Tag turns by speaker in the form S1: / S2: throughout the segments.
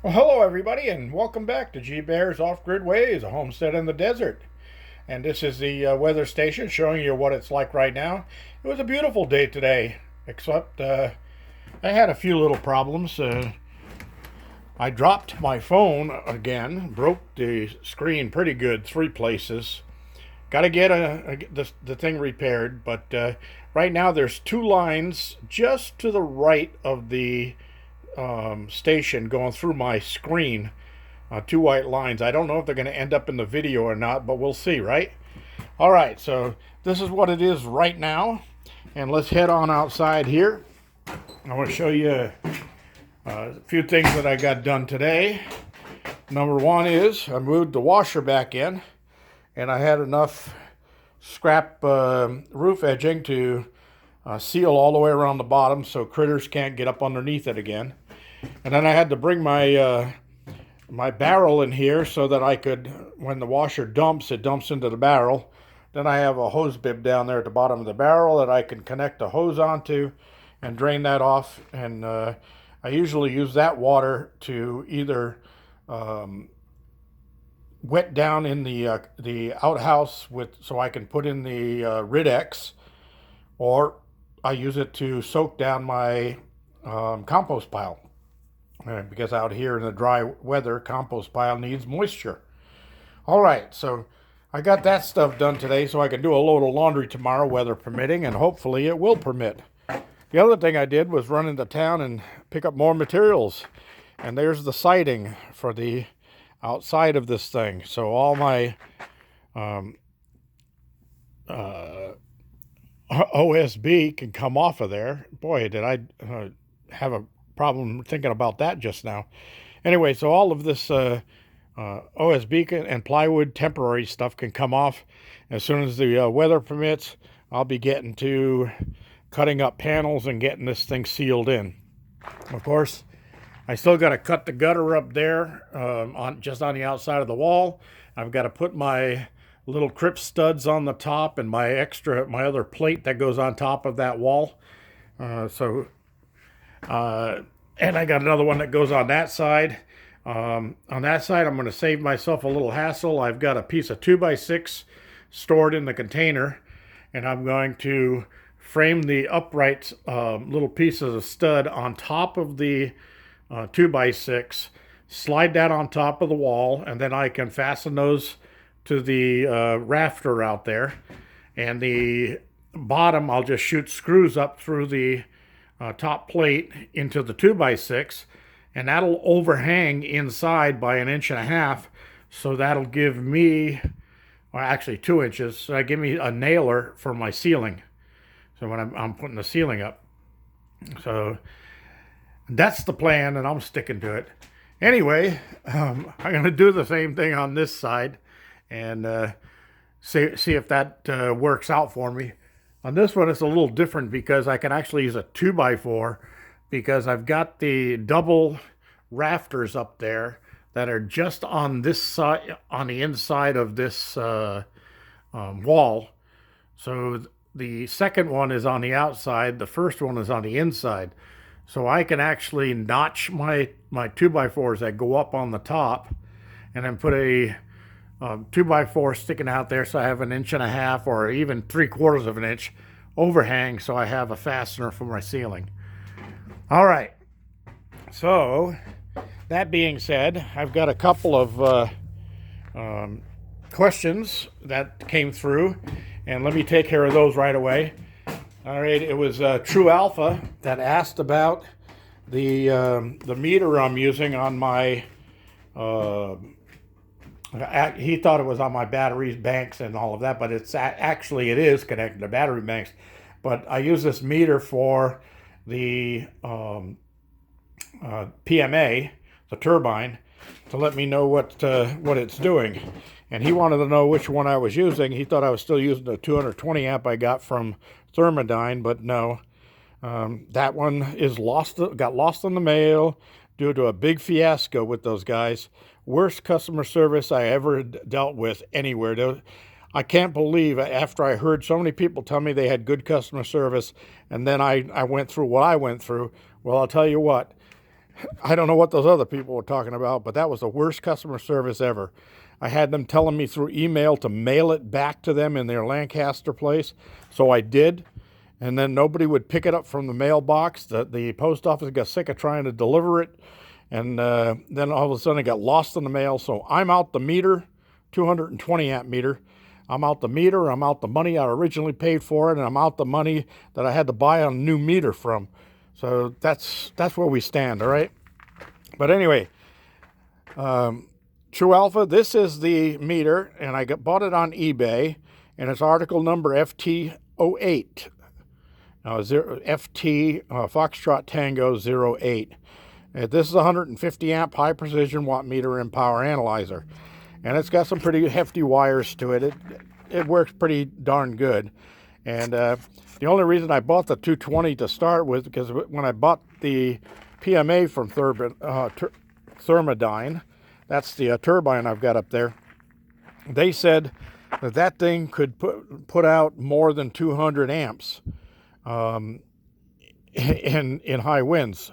S1: Well, hello everybody, and welcome back to G Bear's Off-Grid Ways, a homestead in the desert. And this is the weather station showing you what it's like right now. It was a beautiful day today, except I had a few little problems. I dropped my phone again, broke the screen pretty good, 3 places. Got to get the thing repaired, but right now there's 2 lines just to the right of the station going through my screen. 2 white lines. I don't know if they're going to end up in the video or not, but we'll see, right? All right, so this is what it is right now, and let's head on outside here. I want to show you a few things that I got done today. Number one is I moved the washer back in, and I had enough scrap roof edging to seal all the way around the bottom so critters can't get up underneath it again. And then I had to bring my my barrel in here so that I could, when the washer dumps, it dumps into the barrel. Then I have a hose bib down there at the bottom of the barrel that I can connect the hose onto and drain that off. And I usually use that water to either wet down in the outhouse so I can put in the Ridex, or I use it to soak down my compost pile. Because out here in the dry weather, compost pile needs moisture. All right, so I got that stuff done today so I can do a load of laundry tomorrow, weather permitting, and hopefully it will permit. The other thing I did was run into town and pick up more materials. And there's the siding for the outside of this thing. So all my OSB can come off of there. Boy, did I have a problem thinking about that just now. Anyway, so all of this OSB and plywood temporary stuff can come off. As soon as the weather permits, I'll be getting to cutting up panels and getting this thing sealed in. Of course, I still got to cut the gutter up there just on the outside of the wall. I've got to put my little crypt studs on the top and my other plate that goes on top of that wall. And I got another one that goes on that side. On that side, I'm going to save myself a little hassle. I've got a piece of 2x6 stored in the container, and I'm going to frame the upright little pieces of stud on top of the 2x6, slide that on top of the wall, and then I can fasten those to the rafter out there. And the bottom, I'll just shoot screws up through the top plate into the 2x6, and that'll overhang inside by 1.5 inches. So that'll give me, or actually 2 inches, so that give me a nailer for my ceiling. So when I'm putting the ceiling up. So that's the plan, and I'm sticking to it. Anyway, I'm going to do the same thing on this side and see if that works out for me. On this one, it's a little different because I can actually use a 2x4 because I've got the double rafters up there that are just on this side, on the inside of this wall. So the second one is on the outside, the first one is on the inside. So I can actually notch my 2x4s that go up on the top and then put a 2x4 sticking out there, so I have 1.5 inches or even 3/4 of an inch overhang, so I have a fastener for my ceiling. All right, so that being said, I've got a couple of questions that came through, and let me take care of those right away. All right, it was True Alpha that asked about the meter I'm using on my he thought it was on my batteries, banks, and all of that, but it's actually it is connected to battery banks. But I use this meter for the PMA, the turbine, to let me know what it's doing. And he wanted to know which one I was using. He thought I was still using the 220 amp I got from Thermodyne, but no. That one got lost in the mail due to a big fiasco with those guys. Worst customer service I ever dealt with anywhere. I can't believe after I heard so many people tell me they had good customer service, and then I went through what I went through. Well, I'll tell you what, I don't know what those other people were talking about, but that was the worst customer service ever. I had them telling me through email to mail it back to them in their Lancaster place. So I did. And then nobody would pick it up from the mailbox. The post office got sick of trying to deliver it. And then all of a sudden it got lost in the mail. So I'm out the meter, 220 amp meter. I'm out the meter. I'm out the money I originally paid for it. And I'm out the money that I had to buy a new meter from. So that's where we stand, all right? But anyway, True Alpha, this is the meter, and I bought it on eBay, and it's article number FT08. FT Foxtrot Tango 08. This is a 150 amp high precision watt meter and power analyzer. And it's got some pretty hefty wires to it. It works pretty darn good. And the only reason I bought the 220 to start with, because when I bought the PMA from Thermodyne, that's the turbine I've got up there, they said that that thing could put out more than 200 amps in high winds.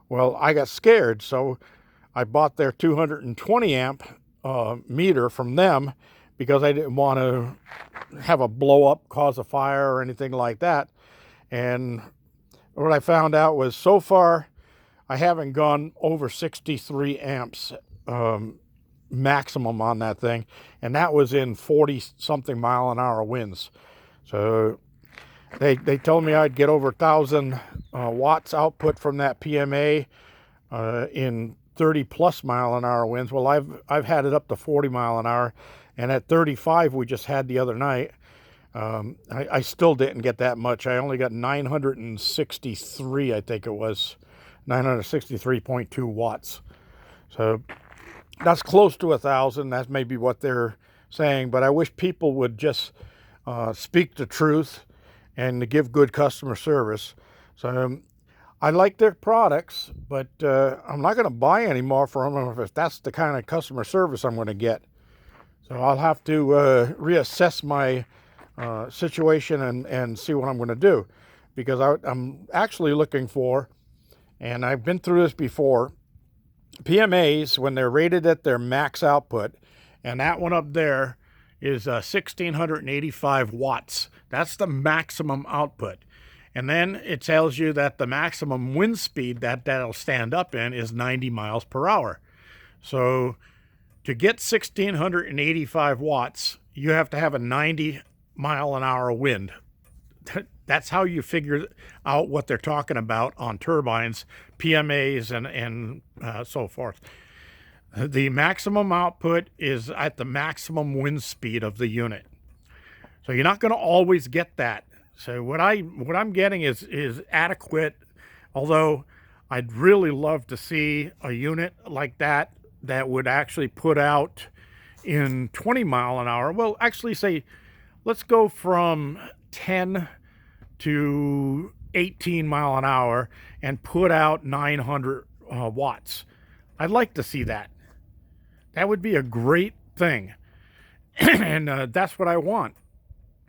S1: Well, I got scared, so I bought their 220 amp meter from them because I didn't want to have a blow up, cause a fire or anything like that. And what I found out was so far I haven't gone over 63 amps maximum on that thing, and that was in 40 something mile an hour winds. So they told me I'd get over 1,000 watts output from that PMA in 30 plus mile an hour winds. Well, I've had it up to 40 mile an hour, and at 35 we just had the other night. I still didn't get that much. I only got 963, I think it was, 963.2 watts. So that's close to 1,000. That's maybe what they're saying, but I wish people would just speak the truth and to give good customer service. So I like their products, but I'm not going to buy any more from them if that's the kind of customer service I'm going to get. So I'll have to reassess my situation and see what I'm going to do, because I'm actually looking for, and I've been through this before, PMA'S when they're rated at their max output, and that one up there is 1,685 watts. That's the maximum output. And then it tells you that the maximum wind speed that'll stand up in is 90 miles per hour. So to get 1,685 watts, you have to have a 90 mile an hour wind. That's how you figure out what they're talking about on turbines, PMA'S, and so forth. The maximum output is at the maximum wind speed of the unit. So you're not going to always get that. So what I'm getting is adequate, although I'd really love to see a unit like that would actually put out in 20 mile an hour. Well, actually say, let's go from 10 to 18 mile an hour and put out 900 watts. I'd like to see that. That would be a great thing. And that's what I want,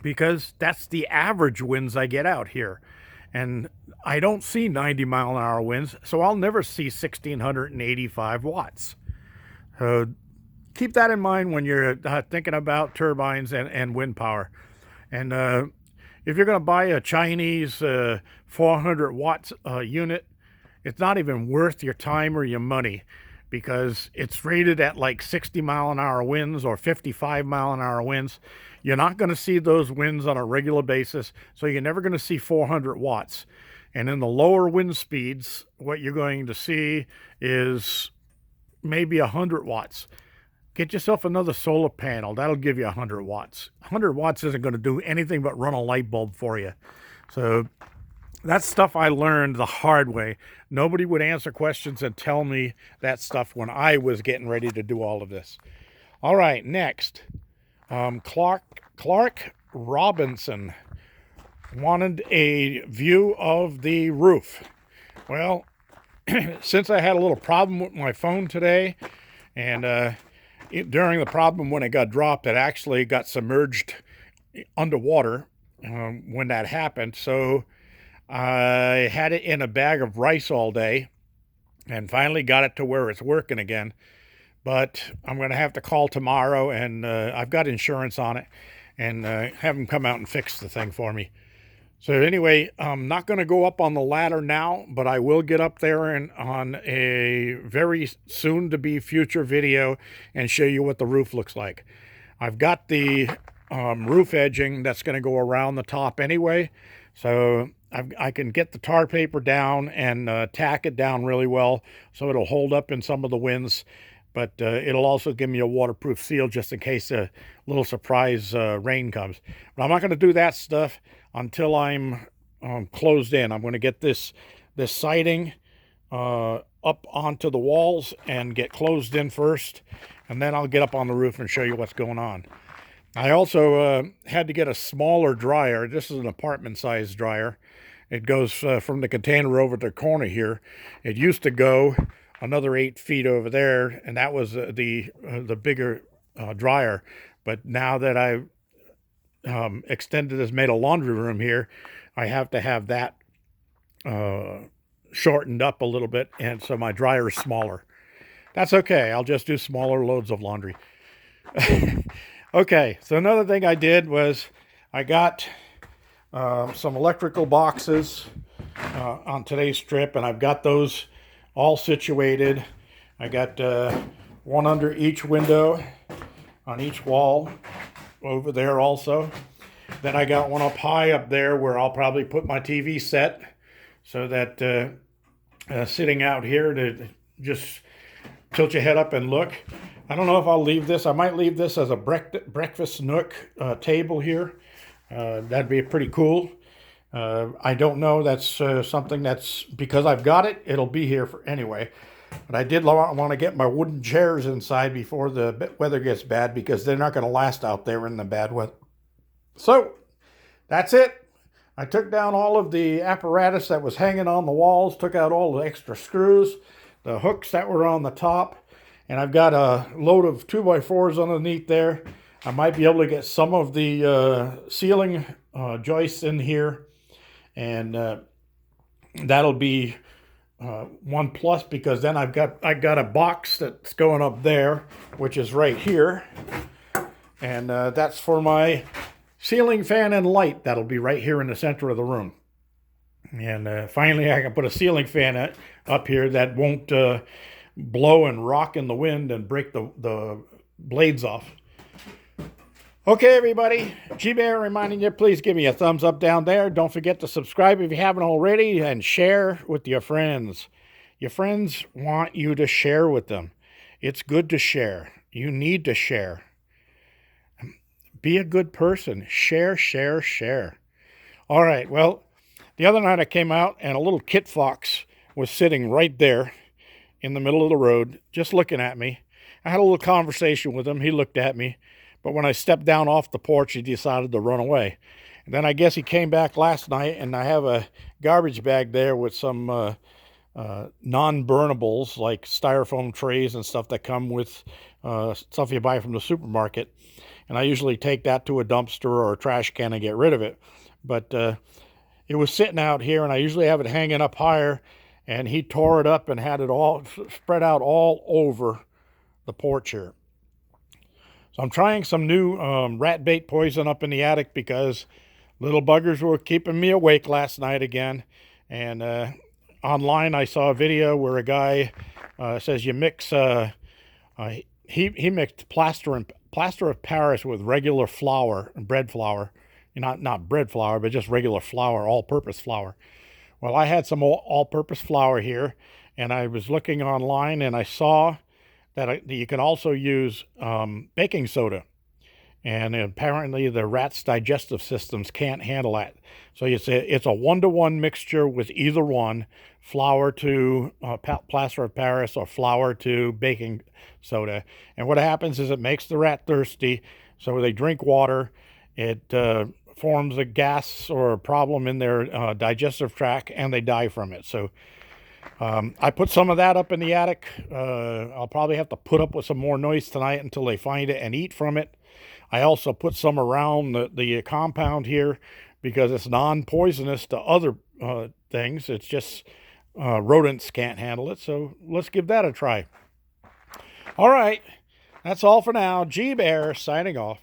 S1: because that's the average winds I get out here. And I don't see 90 mile an hour winds, so I'll never see 1,685 watts. Keep that in mind when you're thinking about turbines and wind power. And if you're going to buy a Chinese 400 watts unit, it's not even worth your time or your money, because it's rated at like 60 mile an hour winds or 55 mile an hour winds. You're not going to see those winds on a regular basis, so you're never going to see 400 watts. And in the lower wind speeds, what you're going to see is maybe 100 watts. Get yourself another solar panel. That'll give you 100 watts. 100 watts isn't going to do anything but run a light bulb for you. So that's stuff I learned the hard way. Nobody would answer questions and tell me that stuff when I was getting ready to do all of this. All right, next. Clark Robinson wanted a view of the roof. Well, since I had a little problem with my phone today, and during the problem when it got dropped, it actually got submerged underwater when that happened. So I had it in a bag of rice all day, and finally got it to where it's working again. But I'm going to have to call tomorrow, and I've got insurance on it, and have them come out and fix the thing for me. So anyway, I'm not going to go up on the ladder now, but I will get up there and on a very soon to be future video and show you what the roof looks like. I've got the roof edging that's going to go around the top anyway, so I can get the tar paper down and tack it down really well so it'll hold up in some of the winds, but it'll also give me a waterproof seal just in case a little surprise rain comes. But I'm not going to do that stuff until I'm closed in. I'm going to get this siding up onto the walls and get closed in first, and then I'll get up on the roof and show you what's going on. I also had to get a smaller dryer. This is an apartment size dryer. It goes from the container over to the corner here. It used to go another 8 feet over there, and that was the bigger dryer. But now that I've extended this, made a laundry room here, I have to have that shortened up a little bit, and so my dryer is smaller. That's okay. I'll just do smaller loads of laundry. Okay, so another thing I did was I got some electrical boxes on today's trip, and I've got those all situated. I got one under each window on each wall over there also. Then I got one up high up there where I'll probably put my TV set, so that sitting out here to just tilt your head up and look. I don't know if I'll leave this. I might leave this as a breakfast nook table here. That'd be pretty cool. I don't know. That's something that's, because I've got it, it'll be here for anyway. But I did want to get my wooden chairs inside before the weather gets bad, because they're not going to last out there in the bad weather. So that's it. I took down all of the apparatus that was hanging on the walls, took out all the extra screws, the hooks that were on the top, and I've got a load of 2x4s underneath there. I might be able to get some of the ceiling joists in here, and that'll be one plus, because then I got a box that's going up there, which is right here, and that's for my ceiling fan and light. That'll be right here in the center of the room. And finally, I can put a ceiling fan up here that won't blow and rock in the wind and break the blades off. Okay, everybody, G-Bear reminding you, please give me a thumbs up down there. Don't forget to subscribe if you haven't already, and share with your friends. Your friends want you to share with them. It's good to share. You need to share. Be a good person. Share, share, share. All right, well, the other night I came out and a little kit fox was sitting right there in the middle of the road, just looking at me. I had a little conversation with him. He looked at me. But when I stepped down off the porch, he decided to run away. And then I guess he came back last night, and I have a garbage bag there with some non-burnables, like styrofoam trays and stuff that come with stuff you buy from the supermarket. And I usually take that to a dumpster or a trash can and get rid of it. But it was sitting out here, and I usually have it hanging up higher, and he tore it up and had it all spread out all over the porch here. So I'm trying some new rat bait poison up in the attic, because little buggers were keeping me awake last night again. And online I saw a video where a guy says you mix, he mixed plaster of Paris with regular flour, bread flour. Not bread flour, but just regular flour, all-purpose flour. Well, I had some all-purpose flour here, and I was looking online, and I saw that you can also use baking soda. And apparently the rats' digestive systems can't handle that. So it's a 1-to-1 mixture with either one, flour to plaster of Paris or flour to baking soda. And what happens is it makes the rat thirsty, so they drink water. It forms a gas or a problem in their digestive tract, and they die from it. So I put some of that up in the attic. I'll probably have to put up with some more noise tonight until they find it and eat from it. I also put some around the compound here, because it's non-poisonous to other things. It's just rodents can't handle it. So let's give that a try. All right, that's all for now. G Bear signing off.